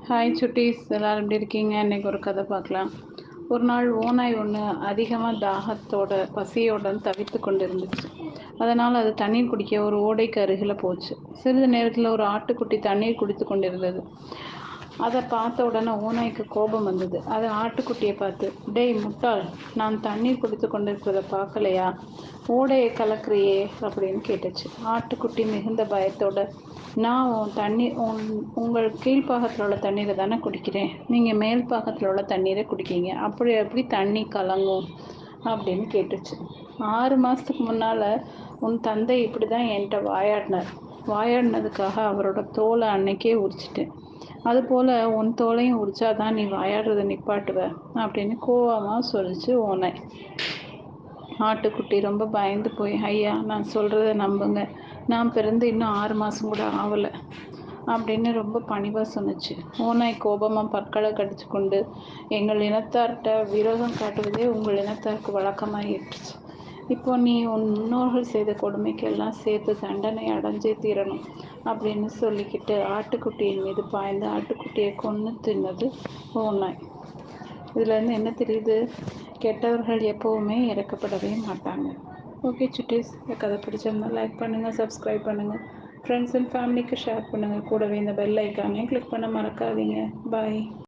Hi சுட்டீஸ், எல்லோரும் எப்படி இருக்கீங்க? இன்றைக்கி ஒரு கதை பார்க்கலாம். ஒரு நாள் ஓநாய் ஒன்று அதிகமாக தாகத்தோட பசியோடு தவித்து கொண்டு இருந்துச்சு. அதனால் அது தண்ணீர் குடிக்க ஒரு ஓடைக்கு அருகில் போச்சு. சிறிது நேரத்தில் ஒரு ஆட்டுக்குட்டி தண்ணீர் குடித்து கொண்டிருந்தது. அதை பார்த்த உடனே ஓநாய்க்கு கோபம் வந்தது. அது ஆட்டுக்குட்டியை பார்த்து, டேய் முட்டாள், நான் தண்ணீர் குடித்து கொண்டிருக்கிறத பார்க்கலையா? ஓடையை கலக்கிறியே அப்படின்னு கேட்டுச்சு. ஆட்டுக்குட்டி மிகுந்த பயத்தோட, நான் உங்கள் கீழ்ப்பாகத்தில் உள்ள தண்ணீரை தானே குடிக்கிறேன், நீங்கள் மேல் பாகத்தில் உள்ள தண்ணீரை குடிக்கீங்க, அப்படி எப்படி தண்ணி கலங்கும் அப்படின்னு கேட்டுச்சு. 6 மாதத்துக்கு முன்னால் உன் தந்தை இப்படி தான் என்கிட்ட வாயாடினதுக்காக அவரோட தோலை அன்னைக்கே உரிச்சிட்டேன். அதுபோல் உன் தோலையும் உரிச்சாதான் நீ வாயாடுறதை நிப்பாட்டுவ அப்படின்னு கோவமாக சொல்லிச்சு ஓனாய். ஆட்டுக்குட்டி ரொம்ப பயந்து போய், ஐயா, நான் சொல்கிறத நம்புங்க, நான் பிறந்து இன்னும் 6 மாதம் கூட ஆகலை அப்படின்னு ரொம்ப பணிவாக சொன்னிச்சு. ஓநாய் கோபமாக பற்களை கடிச்சு கொண்டு, எங்கள் இனத்தார்கிட்ட விரோதம் காட்டுவதே உங்கள் இனத்தாருக்கு வழக்கமாகிடுச்சு. இப்போ நீ உன் முன்னோர்கள் செய்த கொடுமைக்கெல்லாம் சேர்த்து தண்டனை அடைஞ்சே தீரணும் அப்படின்னு சொல்லிக்கிட்டு ஆட்டுக்குட்டியின் மீது பாய்ந்து ஆட்டுக்குட்டியை கொன்று தின்னது ஓநாய். இதுலேருந்து என்ன தெரியுது? கெட்டவர்கள் எப்போவுமே இறக்கப்படவே மாட்டாங்க. ஓகே சுட்டீஸ், இந்த கதை பிடிச்சிருந்தா லைக் பண்ணுங்கள், சப்ஸ்கிரைப் பண்ணுங்கள், ஃப்ரெண்ட்ஸ் அண்ட் ஃபேமிலிக்கு ஷேர் பண்ணுங்கள். கூடவே இந்த பெல் ஐக்கானையும் கிளிக் பண்ண மறக்காதீங்க. பாய்.